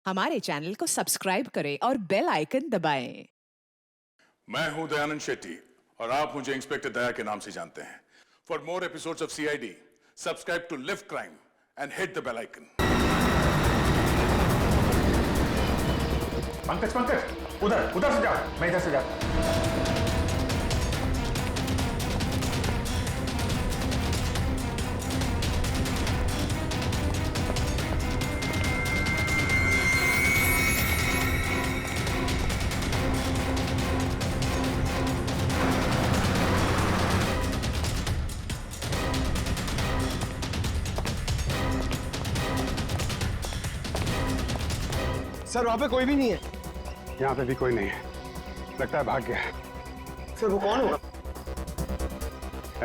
हमारे चैनल को सब्सक्राइब करें और बेल आइकन दबाएं। मैं हूं दयानंद शेट्टी और आप मुझे इंस्पेक्टर दया के नाम से जानते हैं। For more episodes of CID, subscribe to Lift Crime and hit the bell icon. Pankaj Pankaj, उधर उधर से जाओ, मैं इधर से जाता हूं। सर वहां पे कोई भी नहीं है। यहाँ पे भी कोई नहीं है, लगता है भाग गया है। सर वो कौन होगा?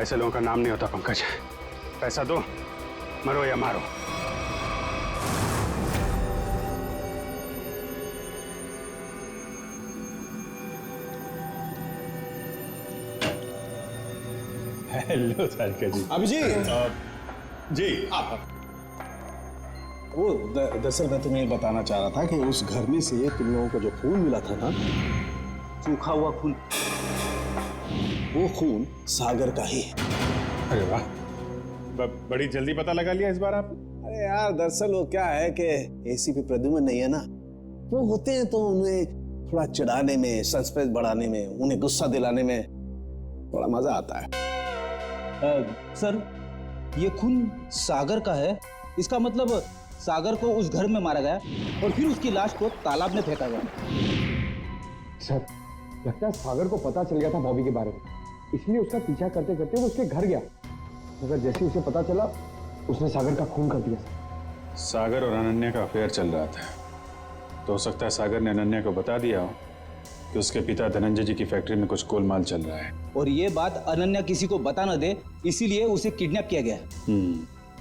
ऐसे लोगों का नाम नहीं होता पंकज। पैसा दो, मरो या मारो। हेलो सारिका जी। अभिजीत जी आप वो दरअसल मैं तुम्हें बताना चाह रहा था कि उस घर में से तुम लोगों को जो खून मिला था ना, सूखा हुआ खून, वो खून सागर का ही है। अरे वाह, बड़ी जल्दी पता लगा लिया इस बार आपने। अरे यार दरअसल वो क्या है कि एसीपी प्रद्युम्न नहीं है ना, वो होते हैं तो उन्हें थोड़ा चिढ़ाने में, सस्पेंस बढ़ाने में, उन्हें गुस्सा दिलाने में थोड़ा मजा आता है। सर ये खून सागर का है, इसका मतलब सागर को उस घर में मारा गया और फिर उसकी लाश को तालाब में फेंका गया। सर लगता है सागर को पता चल गया था बॉबी के बारे में, इसलिए उसका पीछा करते करते वो उसके घर गया, मगर जैसे उसे पता चला उसने सागर का खून कर दिया। सागर और अनन्या का अफेयर चल रहा था, तो हो सकता है सागर ने अनन्या को बता दिया हो कि उसके पिता धनंजय जी की फैक्ट्री में कुछ गोलमाल चल रहा है, और ये बात अनन्या किसी को बता न दे, इसीलिए उसे किडनैप किया गया।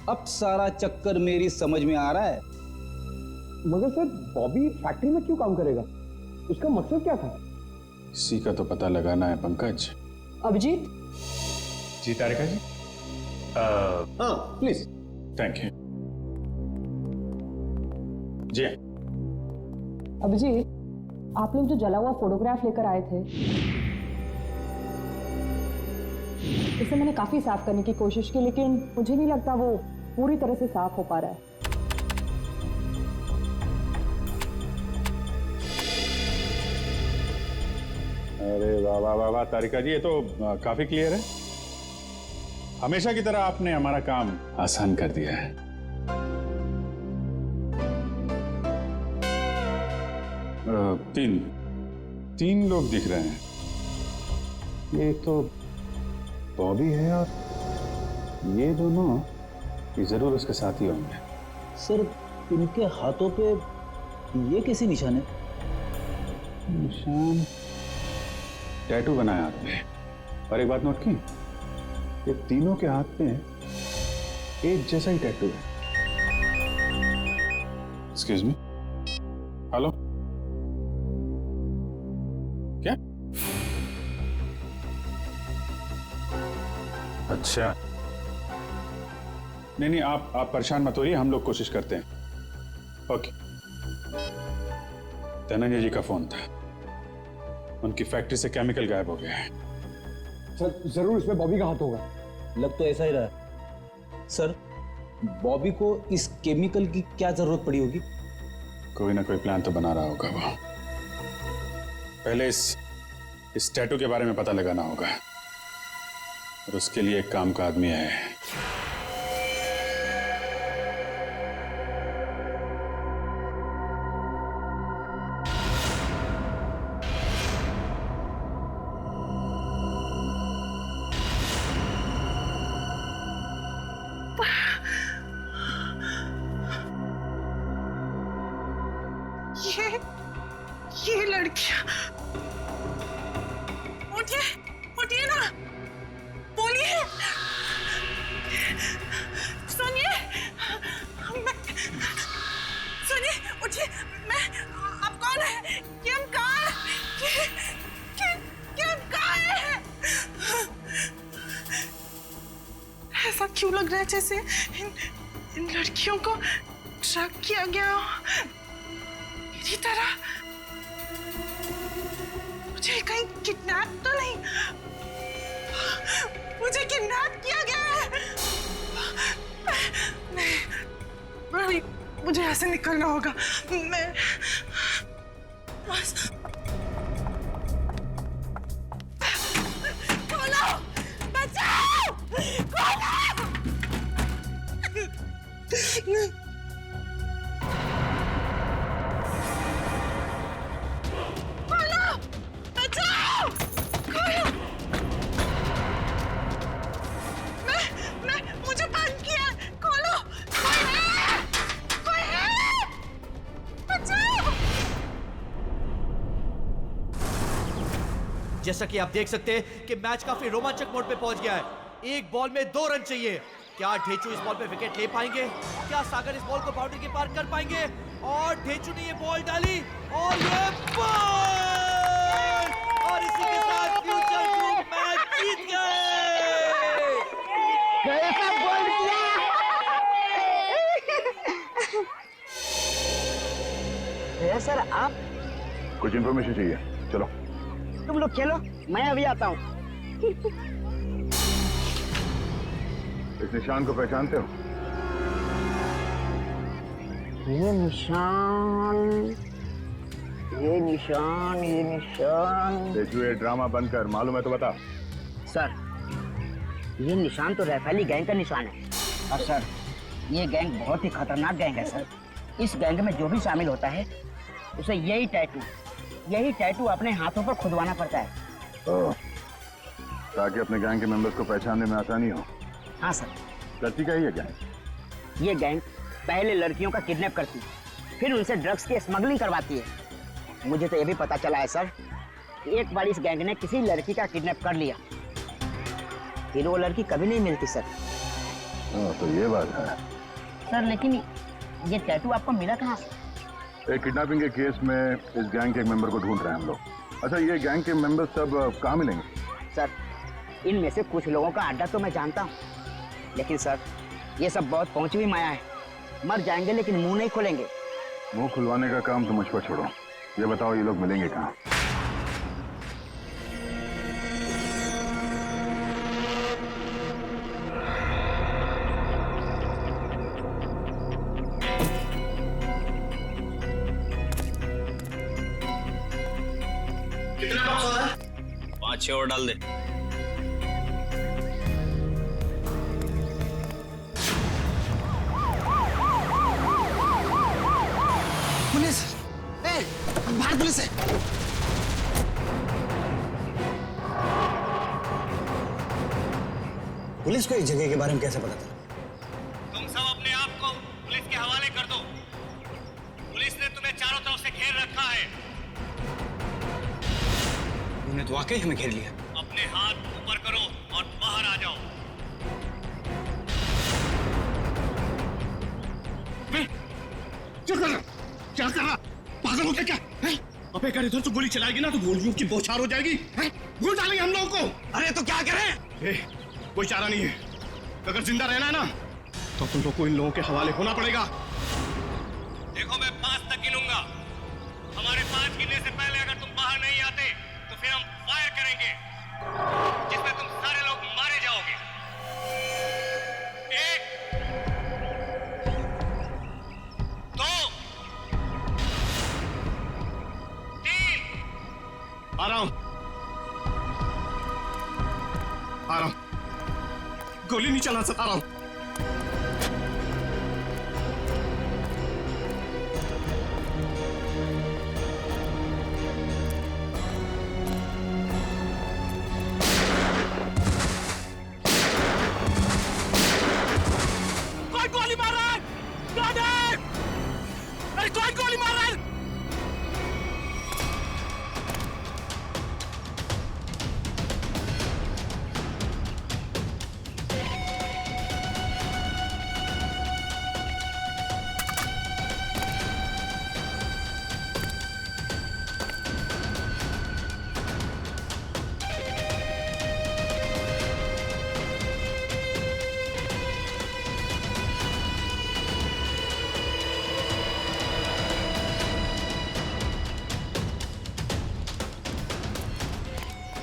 अब सारा चक्कर मेरी समझ में आ रहा है। मगर सर बॉबी फैक्ट्री में क्यों काम करेगा, उसका मकसद क्या था? इसी का तो पता लगाना है पंकज। अभिजीत जी तारिका जी। हाँ प्लीज। थैंक यू जी। अभिजीत, आप लोग जो जला हुआ फोटोग्राफ लेकर आए थे, इसे मैंने काफी साफ करने की कोशिश की, लेकिन मुझे नहीं लगता वो पूरी तरह से साफ हो पा रहा है। अरे वाह वाह वाह वाह तारिका जी, ये तो काफी क्लियर है। हमेशा की तरह आपने हमारा काम आसान कर दिया है। तीन लोग दिख रहे हैं। ये तो बॉबी है और ये दोनों, ये जरूर उसके साथ ही होंगे। सर इनके हाथों पे ये कैसे निशान है? निशान टैटू बनाया हाथ में। और एक बात नोट की, ये तीनों के हाथ पे एक जैसा ही टैटू है। एक्सक्यूज मी, हेलो, क्या? अच्छा, नहीं आप परेशान मत होइए, हम लोग कोशिश करते हैं। ओके। धनंजय जी का फोन था, उनकी फैक्ट्री से केमिकल गायब हो गया है। सर जरूर इसमें बॉबी का हाथ होगा। लग तो ऐसा ही रहा है। सर बॉबी को इस केमिकल की क्या जरूरत पड़ी होगी? कोई ना कोई प्लान तो बना रहा होगा वो। पहले इस टैटू के बारे में पता लगाना होगा, और उसके लिए एक काम का आदमी है। ये लड़कियां, उठिए उठिए ना, बोलिए, सुनिए, सुनिए, उठिए, मैं, आप कौन है? किम कहाँ है? किम कहाँ है? ऐसा क्यों लग रहा है जैसे इन लड़कियों को ट्रैक किया गया हो? किडनैप किया गया है। नहीं, मुझे ऐसे निकलना होगा। मैं बस खोलो, बचाओ, खोलो। खोलो, बचाओ, खोलो। मुझे बंद किया, खोलो। कोई है, बचाओ। जैसा कि आप देख सकते हैं कि मैच काफी रोमांचक मोड पे पहुंच गया है। एक बॉल में 2 रन चाहिए। क्या ढेचू इस बॉल पे विकेट ले पाएंगे? क्या सागर इस बॉल को बाउंड्री के पार कर पाएंगे? और ढेचू ने ये बॉल डाली और ये बॉल, और इसी के साथ फ्यूचर ग्रुप मैच जीत गए। कैसा बॉल किया? सर आप, कुछ इन्फॉर्मेशन चाहिए, चलो। तुम लोग खेलो, मैं अभी आता हूँ। इस निशान को पहचानते हो? ये निशान, ये निशान, ये निशान। देखिए, ये ड्रामा बंद कर, मालूम है तो बता। सर, ये निशान तो रैफेली गैंग का निशान है। और सर, ये गैंग बहुत ही खतरनाक गैंग है सर। इस गैंग में जो भी शामिल होता है उसे यही टैटू अपने हाथों पर खुदवाना पड़ता है। ताकि अपने गैंग के मेंबर्स को पहचानने में आसानी हो। हाँ सर। करती क्या है ये गैंग? ये गैंग पहले लड़कियों का किडनैप करती है, फिर उनसे ड्रग्स की स्मगलिंग करवाती है। मुझे तो ये भी पता चला है सर कि एक बार इस गैंग ने किसी लड़की का किडनैप कर लिया, फिर वो लड़की कभी नहीं मिलती सर। तो ये बात है सर। लेकिन ये टैटू आपको मिला कहाँ से? एक किडनैपिंग के केस में इस गैंग के एक मेंबर को ढूंढ रहे हैं हम लोग। अच्छा, ये गैंग के मेंबर्स सब कहाँ मिलेंगे? सर, इनमें से कुछ लोगों का अड्डा तो मैं जानता हूँ, लेकिन सर ये सब बहुत पहुंची हुई माया है। मर जाएंगे लेकिन मुंह नहीं खोलेंगे। मुंह खुलवाने का काम तो मुझ पर छोड़ो। ये बताओ, ये लोग मिलेंगे कहाँ? कितना बॉक्स हो रहा है? 5-6 और डाल दे। पुलिस! ए, बाहर पुलिस है! पुलिस को इस जगह के बारे में कैसे पता चला? तुम सब अपने आप को पुलिस के हवाले कर दो। पुलिस ने तुम्हें चारों तरफ से घेर रखा है। उन्होंने तो वाकई हमें घेर लिया। अपने हाथ ऊपर करो और बाहर आ जाओ। क्या कर रहा? क्या कर रहा? पागल हो क्या? अबे अगर इधर से गोली चलाएगी ना तो गोलियों की बौछार हो जाएगी। गोली डालेंगे हम लोगों को। अरे तो क्या करें? कोई चारा नहीं है। अगर जिंदा रहना है ना तो तुम लोग को इन लोगों के हवाले होना पड़ेगा। देखो, मैं 5 तक गिनूंगा। हमारे 5 गिनने से पहले अगर तुम बाहर नहीं आते तो फिर हम फायर करेंगे, जिसमें तुम सारे लोग मारे जाओगे। 1, 2, 3। आ रहा हूं। गोली नहीं चला सकता। आ रहा हूं। कौन गोली मार रहा है? अरे कौन गोली मार रहा है?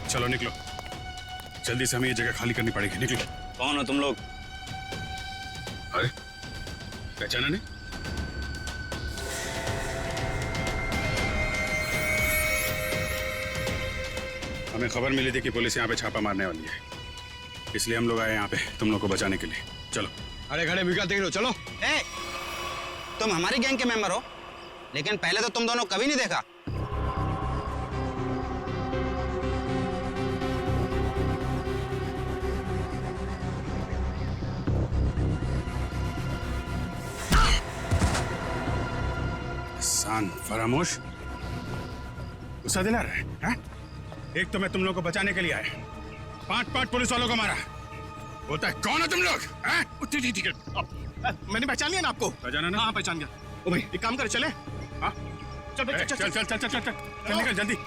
चलो निकलो, जल्दी से हमें ये जगह खाली करनी पड़ेगी। निकलो। कौन हो तुम लोग? अरे पहचाना नहीं? हमें खबर मिली थी कि पुलिस यहाँ पे छापा मारने वाली है, इसलिए हम लोग आए यहाँ पे तुम लोग को बचाने के लिए। चलो। अरे खड़े भी क्या देख रहे हो? चलो। तुम हमारी गैंग के मेंबर हो, लेकिन पहले तो तुम दोनों कभी नहीं देखा। फरामोश, गुस्सा दिला रहे हैं? एक तो मैं तुम लोग को बचाने के लिए आया, 5 पुलिस वालों को मारा। बोलता है कौन हो तुम लोग? ठीक है, मैंने पहचान लिया ना आपको? पहचाना ना? हाँ पहचान गया। ओ भाई एक काम कर, चले? हाँ चल चल चल चल चल चल चल चल निकल जल्दी।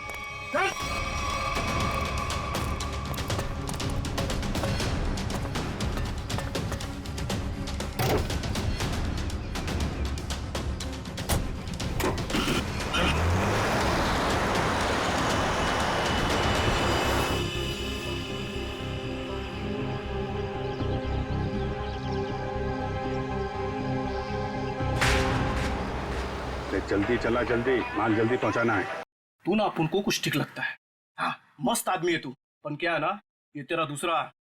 जल्दी चला, जल्दी माल जल्दी पहुंचाना है। तू ना अपन को कुछ ठीक लगता है। हाँ मस्त आदमी है तू, पर क्या है ना, ये तेरा दूसरा,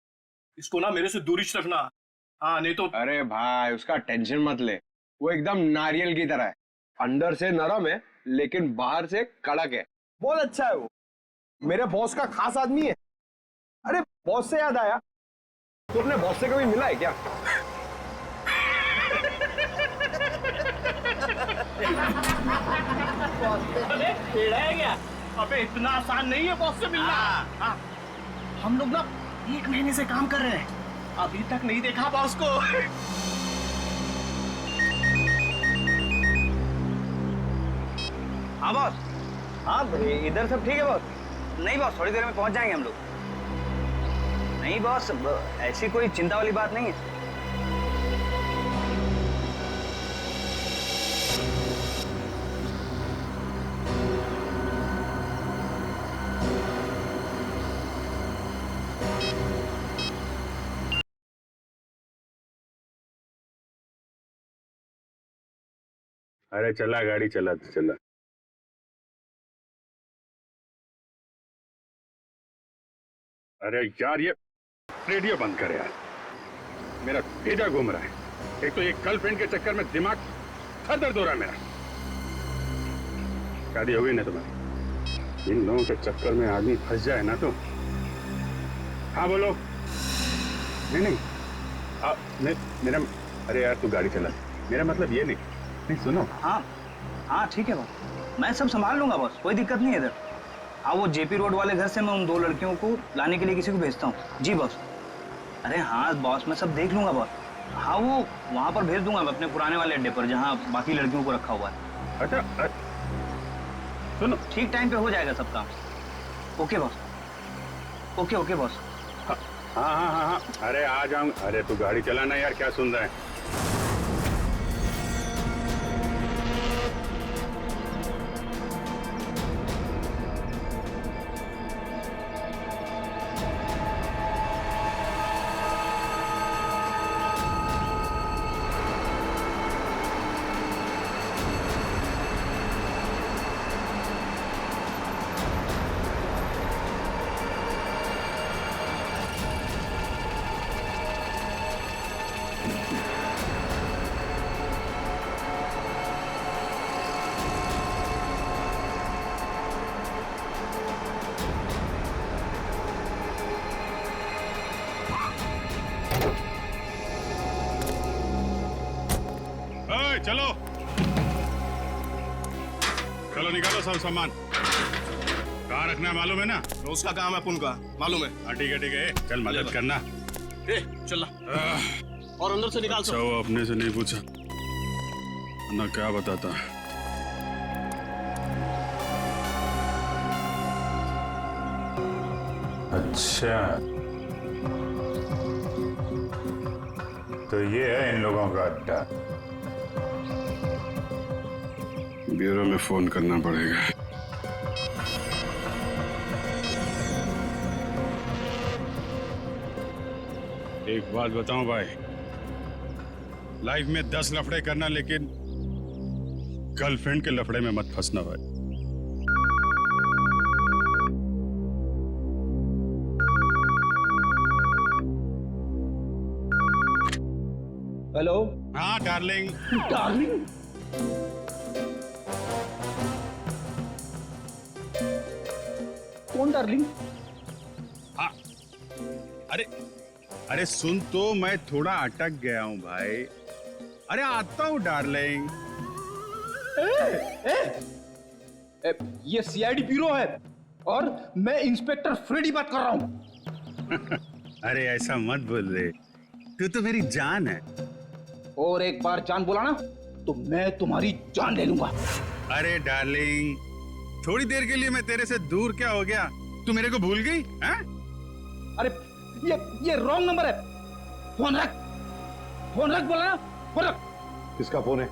इसको ना मेरे से दूरी रखना। हाँ नहीं तो। अरे भाई उसका टेंशन मत ले, वो एकदम नारियल की तरह है, अंदर से नरम है लेकिन बाहर से कड़क है। बहुत अच्छा है वो, मेरे बॉस का खास आदमी है। अरे बॉस से याद आया, तू अपने बॉस से कभी मिला है क्या? अरे टेढ़ा है क्या? अबे इतना आसान नहीं है बॉस से मिलना। हाँ। हम लोग ना 1 महीने से काम कर रहे हैं, अभी तक नहीं देखा बॉस को। हाँ बॉस। हाँ इधर सब ठीक है बॉस? नहीं बॉस, थोड़ी देर में पहुंच जाएंगे हम लोग। नहीं बॉस, ऐसी कोई चिंता वाली बात नहीं है। अरे चला, गाड़ी चला तो चला। अरे यार ये रेडियो बंद कर यार, मेरा भेजा घूम रहा है। एक तो ये गर्लफ्रेंड के चक्कर में दिमाग सर दर्द हो रहा है मेरा। शादी हो गई ना तुम्हारी, इन लोगों के चक्कर में आदमी फंस जाए ना तो। हाँ बोलो। नहीं मेरा, अरे यार तू गाड़ी चला, मेरा मतलब ये नहीं सुनो। हाँ ठीक है बॉस, मैं सब संभाल लूंगा बॉस, कोई दिक्कत नहीं है इधर। हाँ वो जेपी रोड वाले घर से मैं उन 2 लड़कियों को लाने के लिए किसी को भेजता हूँ। जी बॉस। अरे हाँ बॉस, मैं सब देख लूंगा बॉस। हाँ वो वहाँ पर भेज दूंगा मैं, अपने पुराने वाले अड्डे पर जहाँ बाकी लड़कियों को रखा हुआ है। अच्छा सुनो, ठीक टाइम पे हो जाएगा सब काम। Okay boss. Okay boss. हाँ अरे आ जाऊँ। अरे तू गाड़ी चलाना यार, क्या सुन रहा है? चलो चलो निकालो सब सामान। कहाँ रखना है मालूम है ना? रोज का काम है अपन का, मालूम है। हाँ ठीक है, चल मदद करना। चल और अंदर से निकाल। अच्छा वो अपने से नहीं पूछा ना, क्या बताता। अच्छा तो ये है इन लोगों का अड्डा। ब्यूरो में फोन करना पड़ेगा। एक बात बताऊं भाई, लाइफ में 10 लफड़े करना, लेकिन गर्लफ्रेंड के लफड़े में मत फंसना भाई। हेलो। हाँ डार्लिंग। डार्लिंग? कौन डार्लिंग? हाँ अरे सुन तो, मैं थोड़ा अटक गया हूँ भाई। अरे आता हूँ डार्लिंग। ये सीआईडी ब्यूरो है और मैं इंस्पेक्टर फ्रेडी बात कर रहा हूँ। अरे ऐसा मत बोल रे, तू तो मेरी जान है। और एक बार जान बोला ना तो मैं तुम्हारी जान ले लूंगा। अरे डार्लिंग, थोड़ी देर के लिए मैं तेरे से दूर क्या हो गया? तू मेरे को भूल गई? हैं? अरे ये रॉन्ग नंबर है। फोन रख बोला ना, फोन रख। किसका फोन है?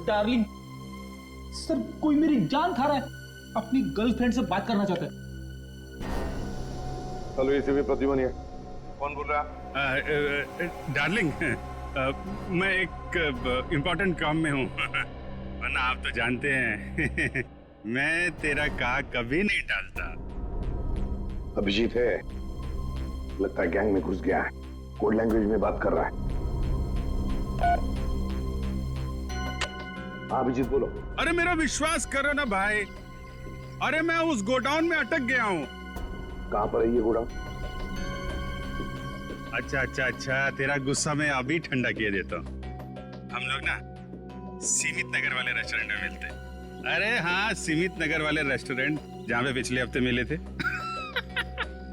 डार्लिंग सर, कोई मेरी जान खा रहा है, अपनी गर्लफ्रेंड से बात करना चाहता है। हेलो, ये सीवी प्रतिमा है। कौन बोल रहा है? डार्लिंग, मैं एक इम्पोर्टेंट काम में हूँ। वरना आप तो जानते हैं मैं तेरा कहा कभी नहीं टालता। अभिजीत है, लगता है गैंग में घुस गया है, कोड लैंग्वेज में बात कर रहा है। हाँ अभिजीत बोलो। अरे मेरा विश्वास करो ना भाई, अरे मैं उस गोडाउन में अटक गया हूँ। कहाँ पर है ये गोडाउन? अच्छा, तेरा गुस्सा मैं अभी ठंडा किए देता हूँ। हम लोग ना सीमित नगर वाले रेस्टोरेंट में मिलते हैं। अरे हाँ, सीमित नगर वाले रेस्टोरेंट जहाँ पे पिछले हफ्ते मिले थे।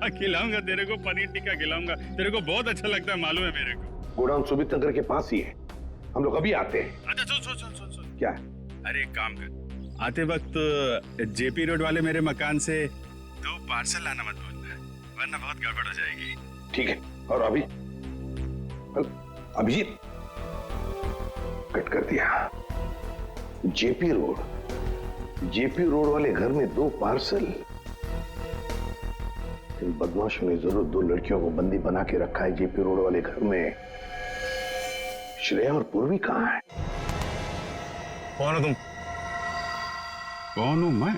खिलाऊंगा तेरे को, पनीर टिक्का खिलाऊंगा, तेरे को बहुत अच्छा लगता है, मालूम है मेरे को। गोडाउन सुमित नगर के पास ही है, हम लोग अभी आते हैं। अच्छा सुन। क्या? अरे एक काम कर, आते वक्त जेपी रोड वाले मेरे मकान से 2 पार्सल लाना मत भूलना, वरना बहुत गड़बड़ हो जाएगी। ठीक है। और अभिजीत कट कर दिया। जेपी रोड वाले घर में 2 पार्सल। इन बदमाशों ने जरूर 2 लड़कियों को बंदी बना के रखा है जेपी रोड वाले घर में। श्रेया और पूर्वी कहाँ है? कौन हो तुम? कौन हूं मैं?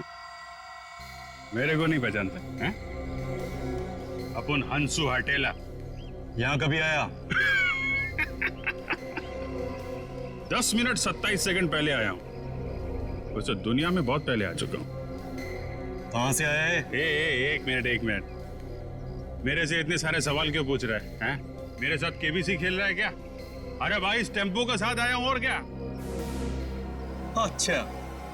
मेरे को नहीं पहचानते हैं? अपन हंसू हटेला। यहां कभी आया? 10 मिनट 27 सेकंड पहले आया हूं। वैसे दुनिया में बहुत पहले आ चुका हूं। कहां से आया है? एक मिनट। मेरे से इतने सारे सवाल क्यों पूछ रहा है? हैं? मेरे साथ केबीसी खेल रहा है क्या? अरे भाई, इस टेम्पो के साथ आया हूं, और क्या? अच्छा,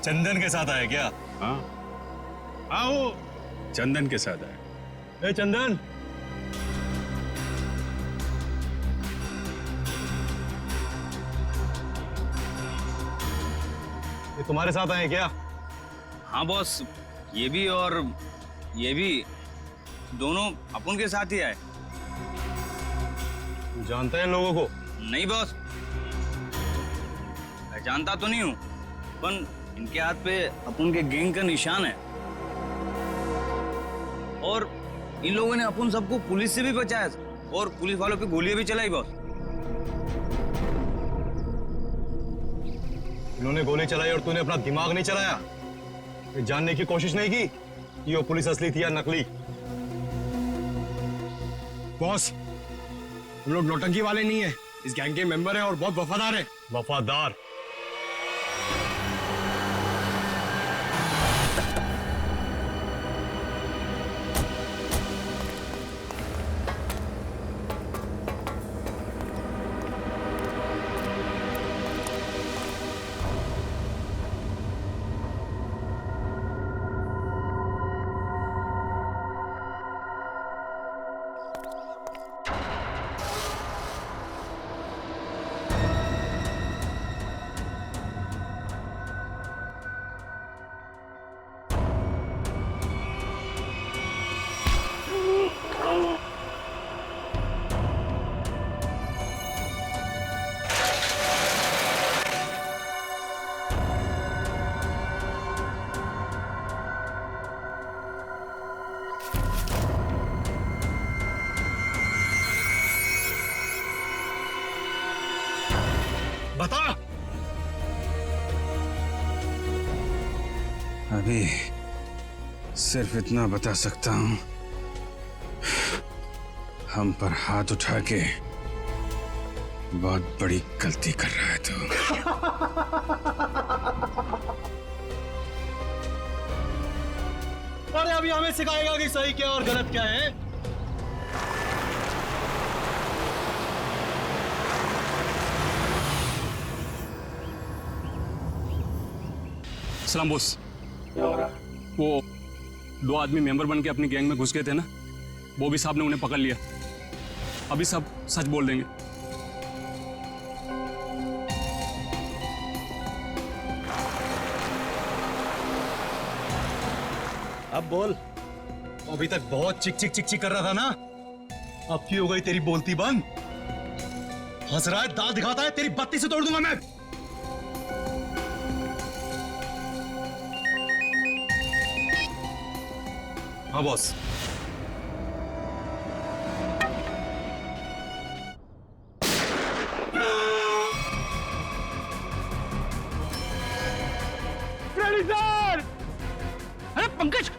चंदन के साथ आया क्या? हाँ, वो चंदन के साथ आया। ए चंदन, ये तुम्हारे साथ आए क्या? हाँ बॉस, ये भी और ये भी, दोनों अपन के साथ ही आए। जानते हैं लोगों को? नहीं बॉस, पहचानता तो नहीं हूँ, पर इनके हाथ पे अपन के गैंग का निशान है। और इन लोगों ने अपन सबको पुलिस से भी बचाया और पुलिस वालों पे गोलियां भी चलाई बॉस। इन्होंने गोली चलाई और तूने अपना दिमाग नहीं चलाया? ये जानने की कोशिश नहीं की कि वो पुलिस असली थी या नकली? बॉस, हम लोग नौटंकी वाले नहीं है, इस गैंग के मेंबर हैं और बहुत वफादार हैं। वफादार? अभी सिर्फ इतना बता सकता हूं, हम पर हाथ उठा के बहुत बड़ी गलती कर रहा है तो। अरे अभी हमें सिखाएगा कि सही क्या और गलत क्या है। सलाम बॉस। वो 2 आदमी मेंबर बन के अपनी गैंग में घुस गए थे ना, वो भी साहब ने उन्हें पकड़ लिया। अभी सब सच बोल देंगे। अब बोल। अभी तक बहुत चिक चिक चिक चिक कर रहा था ना, अब क्यों हो गई तेरी बोलती बंद? हंस रहा है, दांत दिखाता है, तेरी बत्ती से तोड़ दूंगा मैं। हाँ बॉस। सर! अरे पंकज!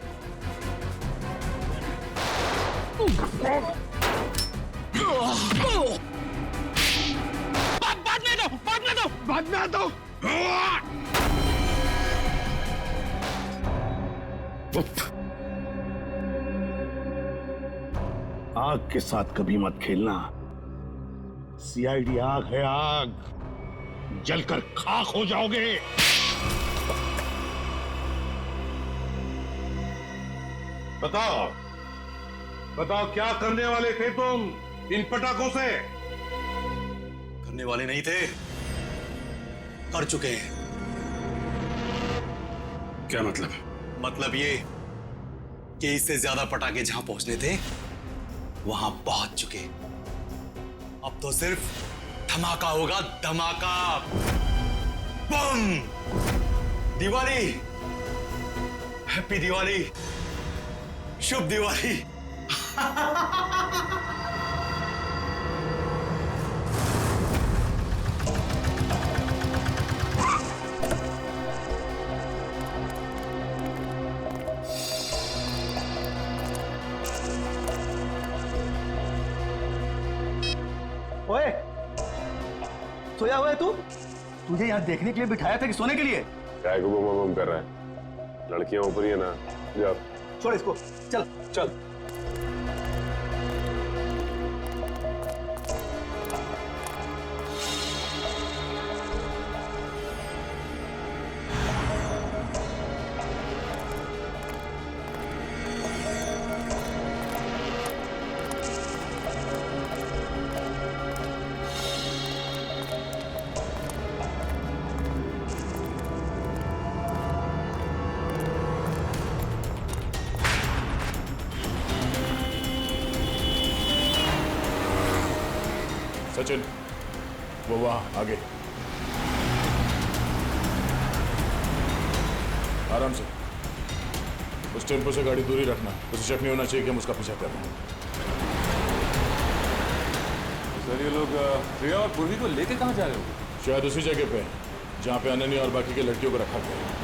बाद में दो। आग के साथ कभी मत खेलना। सीआईडी आग है, आग। जलकर खाक हो जाओगे। बताओ बताओ, क्या करने वाले थे तुम इन पटाखों से? करने वाले नहीं थे, कर चुके हैं। क्या मतलब? मतलब ये कि इससे ज्यादा पटाखे जहां पहुंचने थे वहां पहुंच चुके। अब तो सिर्फ धमाका होगा, धमाका। बम! दिवाली, हैप्पी दिवाली, शुभ दिवाली। ओए, सोया हुआ है तू? तुझे यहाँ देखने के लिए बिठाया था कि सोने के लिए? काय को बम कर रहा है? लड़कियां ऊपर ही है ना, जा। छोड़ इसको, चल चल। सचिन, वो वहां आगे। आराम से। उस टेम्पो से गाड़ी दूरी रखना, उसे शक नहीं होना चाहिए कि हम उसका पीछा कर रहे हैं। सर ये लोग प्रिया और पूर्वी को लेके कहाँ जा रहे हो? शायद उसी जगह पे जहां पे अनन्या और बाकी के लड़कियों को रखा गया है।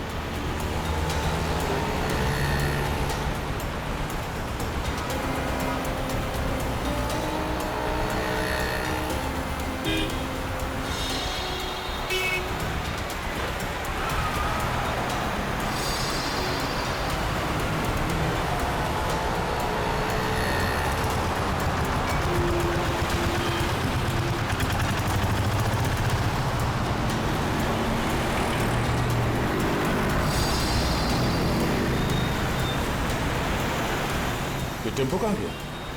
टेम्पो कहाँ गया?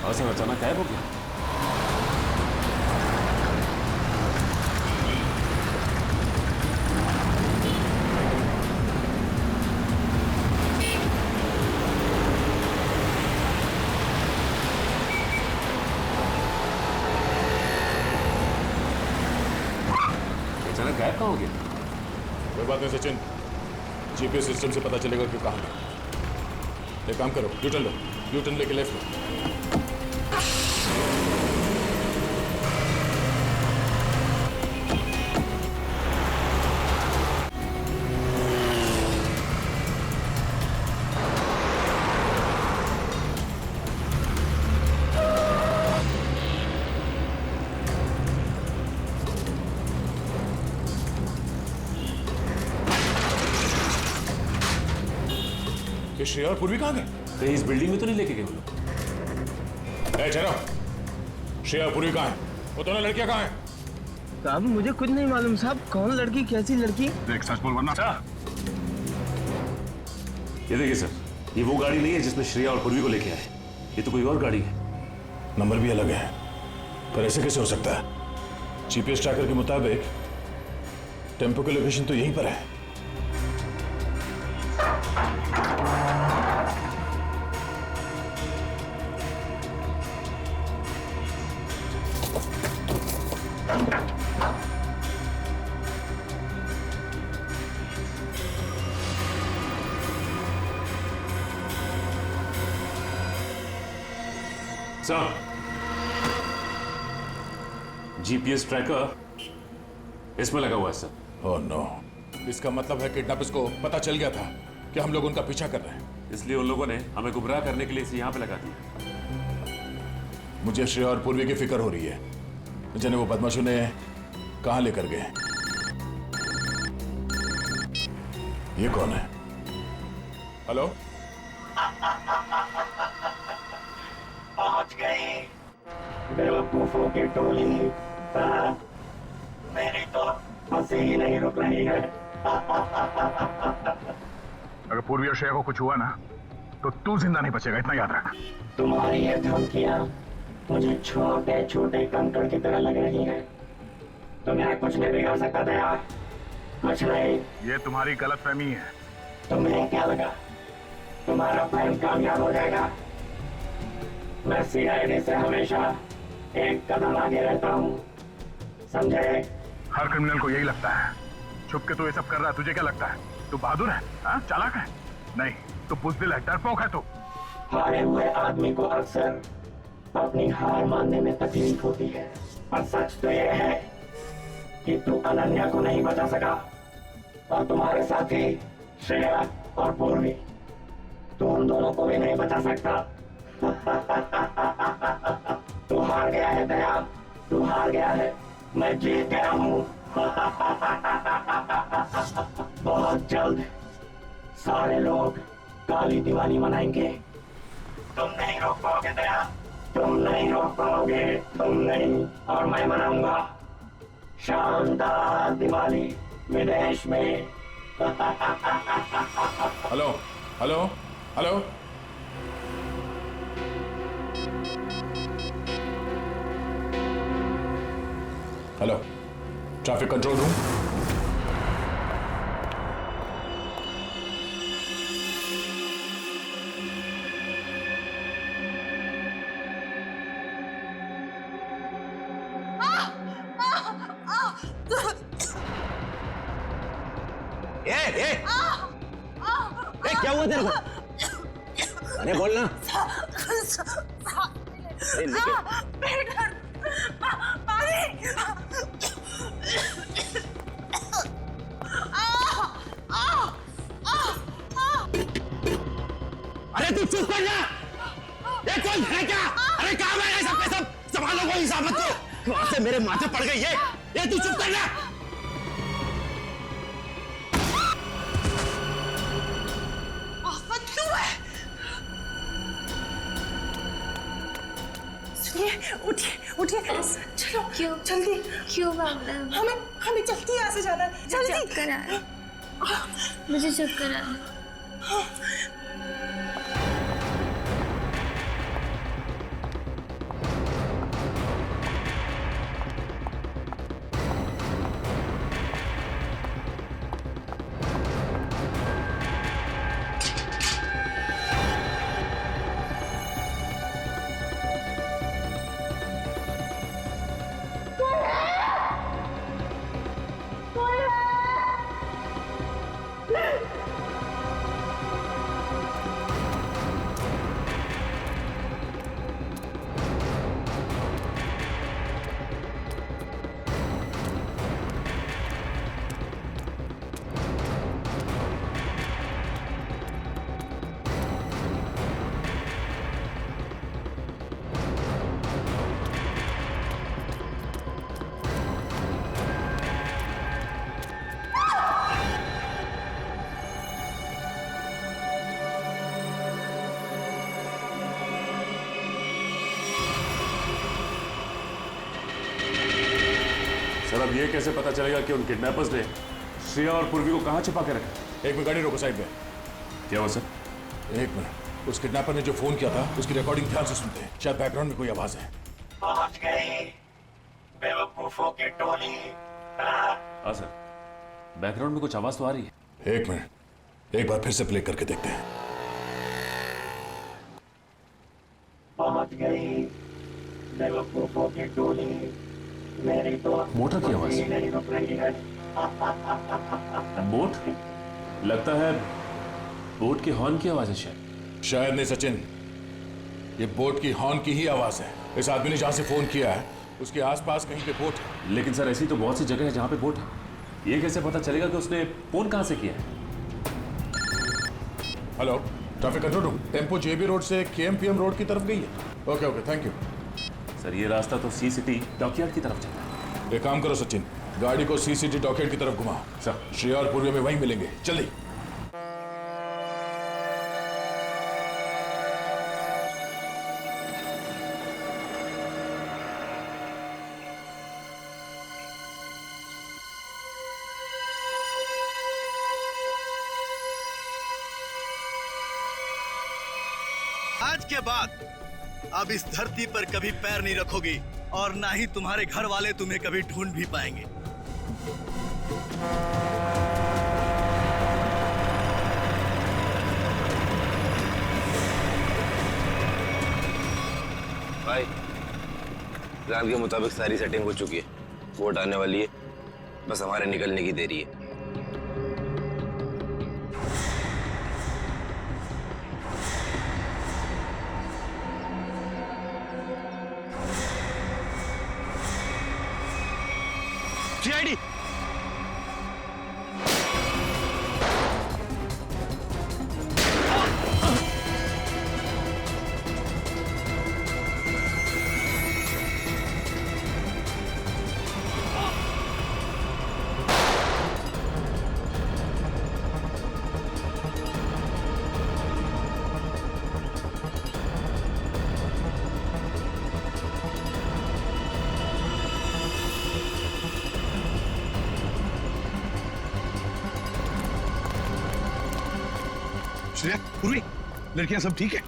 हाँ सर, अचानक गायब हो गया। अचानक गायब कहाँ हो गया? कोई बात नहीं सचिन, जीपीएस सिस्टम से पता चलेगा कि कहाँ है। एक काम करो, यूटर्न लो, यूटर्न लेके लेफ्ट लो। ये श्रेया और पूर्वी कहाँ गए? कहीं इस बिल्डिंग में तो नहीं लेके गए वो लोग? ठहरो, श्रेया और पूर्वी कहाँ है? वो दोनों लड़कियां कहाँ हैं? साहब मुझे कुछ नहीं मालूम साहब, कौन लड़की कैसी लड़की? देख सच बोल वरना ये देखिए सर, ये वो गाड़ी नहीं है जिसमें श्रेया और पूर्वी को लेके आए, ये तो कोई और गाड़ी है। नंबर भी अलग है, पर ऐसे कैसे हो सकता है? जीपीएस ट्रैकर के मुताबिक टेम्पो की लोकेशन तो यहीं पर है। सर, जीपीएस ट्रैकर इसमें लगा हुआ है सर। ओह नो, इसका मतलब है किडनैपर्स को पता चल गया था कि हम लोग उनका पीछा कर रहे हैं, इसलिए उन लोगों ने हमें गुमराह करने के लिए इसे यहाँ पे लगा दिया। मुझे श्रेया और पूर्वी की फिक्र हो रही है, जिन्हें वो बदमाशों ने कहां लेकर गए। ये कौन है? हेलो, पहुंच गए बेवकूफों की टोली। मेरी तो हंसी ही नहीं रुक रही है। अगर पूर्वी और श्रेया को कुछ हुआ ना तो तू जिंदा नहीं बचेगा, इतना याद रख। तुम्हारी ये धमकियां मुझे छोटे छोटे कंकड़ की तरह लग रही है। तुम्हें कुछ नहीं बिगाड़ सकता दया, कुछ नहीं। ये तुम्हारी गलतफहमी है। तुम्हें क्या लगा तुम्हारा प्लान कामयाब हो जाएगा? मैं सीआईडी से हमेशा एक कदम आगे रहता हूँ, समझे? हर क्रिमिनल को यही लगता है। छुप के तू ये सब कर रहा है, तुझे क्या लगता है? तू बहादुर है, हाँ? चालाक है? नहीं, तू बुज़दिल है, डरपोक है तू। हारे हुए आदमी को अक्सर अपनी हार मानने में तकलीफ होती है, और सच तो यह है कि तू अनन्या को नहीं बचा सका, और तुम्हारे साथी श्रेया और पूर्वी, तू उन दोनों को भी नहीं बचा सकता। तू हार गया है दया, तू हार गया है, मैं जीत गया हूँ। बहुत जल्द सारे लोग काली दिवाली मनाएंगे। तुम नहीं रोक पाओगे दया, तुम नहीं रोक पाओगे, तुम नहीं, और मैं मनाऊंगा शानदार दिवाली विदेश में। Hello hello hello, hello, traffic control room. क्या हुआ तेरे को? अरे बोलना। अरे तू चुप कर जा! ये कौन है क्या? अरे कहाँ है ये सब के सब? संभालो कोई हिसाबत को। कहाँ से मेरे माथे पड़ गई ये तू चुप कर जा! उठिए उठिए, चलो क्यों जल्दी, क्यों हमें जल्दी यहाँ से जाना है, जल्दी। चक्कर आ रहा है, मुझे चक्कर आ रहा है। और ये कैसे पता चलेगा कि उन किडनैपर्स ने श्रेया और पूर्वी को कहाँ छिपा के रखा? एक मिनट गाड़ी रोको साइड में। क्या हुआ सर? एक मिनट, उस किडनैपर ने जो फोन किया था उसकी रिकॉर्डिंग ध्यान से सुनते हैं, शायद बैकग्राउंड में कोई आवाज है। पहुंच गई बेवकूफों की टोली। हाँ सर, बैकग्राउंड में कुछ आवाज तो आ रही है। एक मिनट, एक बार फिर से प्ले करके देखते हैं। पहुंच गई बेवकूफों की टोली, मेरी तो मोटर की आवाज। नहीं रुक रही है। बोट? लगता है बोट के हॉर्न की आवाज है शायद। शायद नहीं सचिन, ये बोट की हॉर्न की ही आवाज है। इस आदमी ने जहां से फोन किया है उसके आसपास कहीं पे बोट है। लेकिन सर ऐसी तो बहुत सी जगह है जहां पे बोट है। ये कैसे पता चलेगा कि उसने फोन कहां से किया है? Hello, traffic control room, tempo JB road से केएमपीएम रोड की तरफ गई है। Okay okay, thank you sir. ये रास्ता तो सी सिटी डॉकयार्ड की तरफ जाता है। एक काम करो सचिन, गाड़ी को सी सिटी डॉकयार्ड की तरफ घुमाओ। सर, श्रेया और पूर्वी में वहीं मिलेंगे, जल्दी। आज के बाद अब इस धरती पर कभी पैर नहीं रखोगी और ना ही तुम्हारे घर वाले तुम्हें कभी ढूंढ भी पाएंगे। भाई, प्लान के मुताबिक सारी सेटिंग हो चुकी है। वोट आने वाली है, बस हमारे निकलने की देरी है। सीआईडी श्रेया, पूर्वी, लड़कियां सब ठीक है?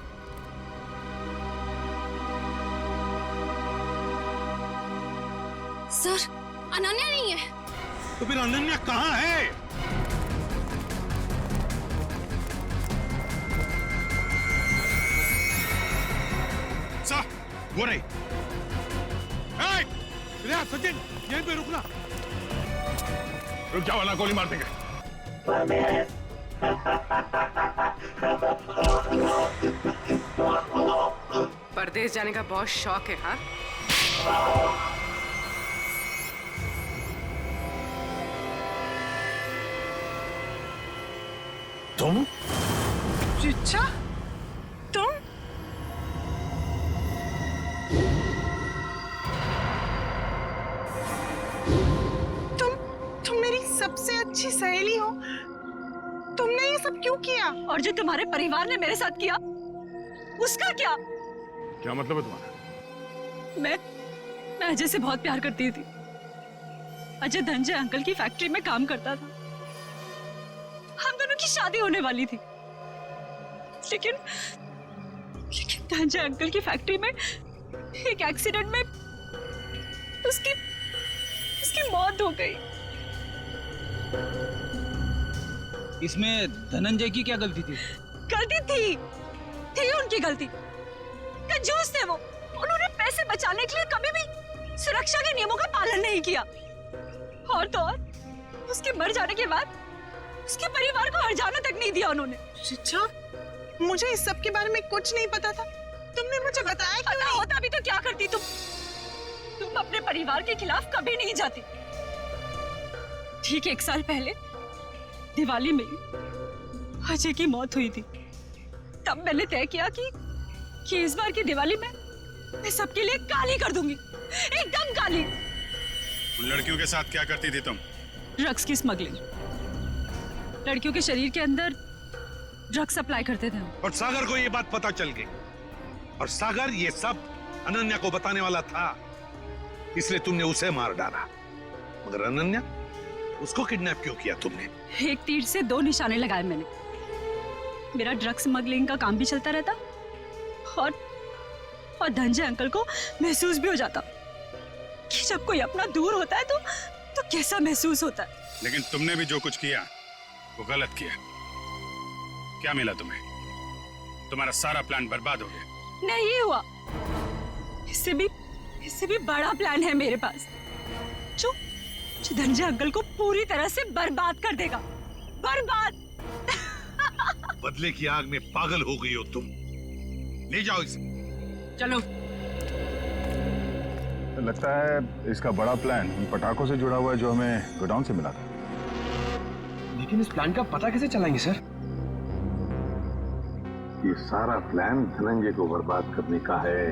सर, अनन्या नहीं है। तो फिर अनन्या कहाँ है? सर, वो नहीं। श्रेया, सचिन, यहीं पे रुकना। रुक जाओ वरना गोली मार देंगे। परदेश जाने का बहुत शौक है, हाँ? तुम? चिच्चा, तुम? तुम मेरी सबसे अच्छी सहेली हो। तुमने ये सब क्यों किया? और जो तुम्हारे परिवार ने मेरे साथ किया, उसका क्या? क्या मतलब है तुम्हारा? मैं अजय से बहुत प्यार करती थी। अजय धनंजय अंकल की फैक्ट्री में काम करता था। हम दोनों की शादी होने वाली थी, लेकिन धनंजय अंकल की फैक्ट्री में एक एक्सीडेंट में उसकी मौत हो गई। इसमें धनंजय की क्या गलती थी? गलती थी उनकी गलती। कंजूस थे वो। उन्होंने पैसे बचाने के लिए कभी भी सुरक्षा के नियमों का पालन नहीं किया। और तो और, उसके मर जाने के बाद उसके परिवार को हर्जाना तक नहीं दिया उन्होंने। चिच्चा, मुझे इस सब के बारे में कुछ नहीं पता था। तुमने मुझे बताया क्यों नहीं? होता भी तो क्या करती तुम अपने परिवार के खिलाफ कभी नहीं जाती। ठीक 1 साल पहले दिवाली में अजय की मौत हुई थी। तब मैंने तय किया कि इस बार की दिवाली में मैं सबके लिए काली कर दूंगी, एकदम काली। उन लड़कियों के साथ क्या करती थी तुम? ड्रग्स की स्मगलिंग। लड़कियों के शरीर के अंदर ड्रग्स सप्लाई करते थे। और सागर को ये बात पता चल गई, और सागर ये सब अनन्या को बताने वाला था, इसलिए तुमने उसे मार डाला। मगर अनन्या, उसको किडनैप क्यों किया तुमने? एक तीर से दो निशाने लगाए मैंने। मेरा ड्रग स्मगलिंग का काम भी चलता रहता और धनंजय अंकल को महसूस भी हो जाता कि जब कोई अपना दूर होता है तो कैसा महसूस होता है। लेकिन तुमने भी जो कुछ किया वो गलत किया। क्या मिला तुम्हें? तुम्हारा सारा प्लान बर्बाद हो गया। नहीं हुआ, इससे भी बड़ा प्लान है मेरे पास, जो धनंजय अंकल को पूरी तरह से बर्बाद कर देगा। बर्बाद। बदले की आग में पागल हो गई हो तुम। ले जाओ इसे। चलो। लगता है इसका बड़ा प्लान उन पटाखों से जुड़ा हुआ है जो हमें गोडाउन से मिला था। लेकिन इस प्लान का पता कैसे चलाएंगे सर? ये सारा प्लान धनंजय को बर्बाद करने का है।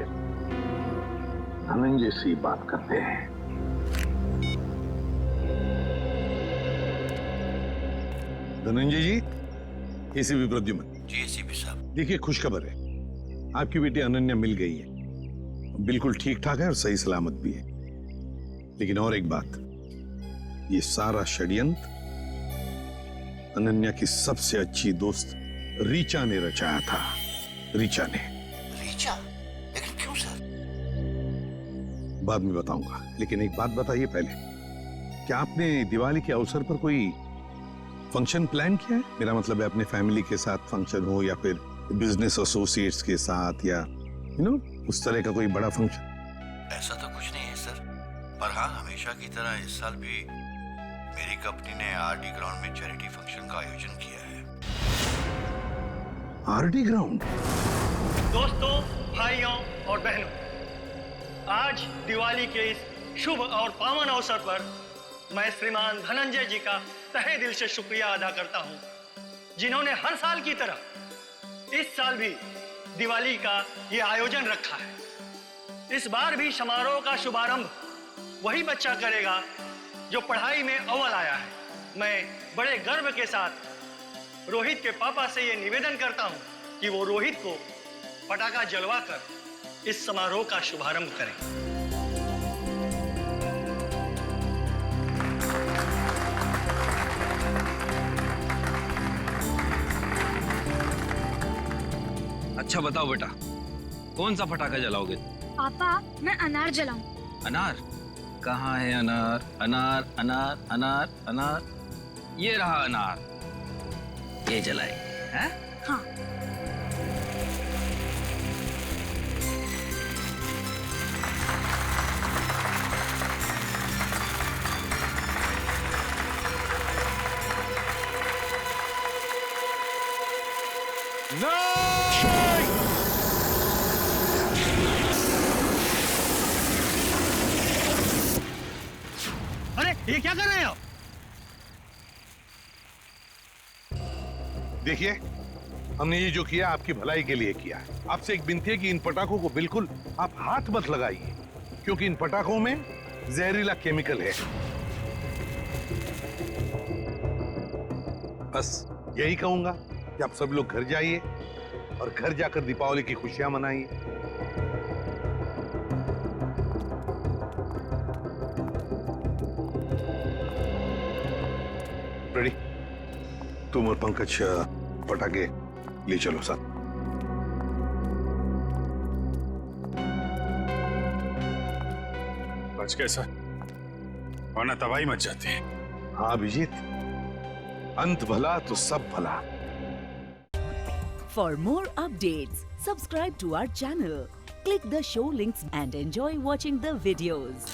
धनंजय से बात करते हैं। धनंजय जी, एसीपी प्रद्युमन जी। एसीपी साहब, देखिए, खुशखबर है, आपकी बेटी अनन्या मिल गई है। बिल्कुल ठीक ठाक है और सही सलामत भी है। लेकिन और एक बात, ये सारा षड्यंत्र अनन्या की सबसे अच्छी दोस्त रीचा ने रचाया था। रीचा ने। रीचा? लेकिन क्यों सर? बाद में बताऊंगा, लेकिन एक बात बताइए पहले, क्या आपने दिवाली के अवसर पर कोई फंक्शन प्लान किया है? मेरा मतलब है अपने फैमिली के साथ फंक्शन हो या फिर बिजनेस एसोसिएट्स के साथ या उस तरह का कोई बड़ा फंक्शन। ऐसा तो कुछ नहीं है सर, पर हाँ, हमेशा की तरह इस साल भी मेरी कंपनी ने आरडी ग्राउंड में चैरिटी फंक्शन का आयोजन किया है। RD ground? दोस्तों, भाइयों और बहनों, आज दिवाली के इस शुभ और पावन अवसर पर मैं श्रीमान धनंजय जी का तहे दिल से शुक्रिया अदा करता हूं, जिन्होंने हर साल की तरह इस साल भी दिवाली का ये आयोजन रखा है। इस बार भी समारोह का शुभारंभ वही बच्चा करेगा जो पढ़ाई में अव्वल आया है। मैं बड़े गर्व के साथ रोहित के पापा से ये निवेदन करता हूं कि वो रोहित को पटाखा जलवाकर इस समारोह का शुभारंभ करें। अच्छा बताओ बेटा, कौन सा पटाखा जलाओगे? पापा, मैं अनार जलाऊं। अनार? कहाँ है अनार? अनार अनार अनार अनार, ये रहा अनार, ये जलाएंगे। हैं? हाँ। अरे ये क्या कर रहे हो? देखिए, हमने ये जो किया आपकी भलाई के लिए किया है। आपसे एक विनती है कि इन पटाखों को बिल्कुल आप हाथ मत लगाइए, क्योंकि इन पटाखों में जहरीला केमिकल है। बस यही कहूंगा कि आप सब लोग घर जाइए और घर जाकर दीपावली की खुशियां मनाइए। रेडी? तुम और पंकज पटाखे ले चलो साथ। बच गए सर, वरना तबाही मच जाती है। हाँ अभिजीत, अंत भला तो सब भला। For more updates, subscribe to our channel, click the show links and enjoy watching the videos.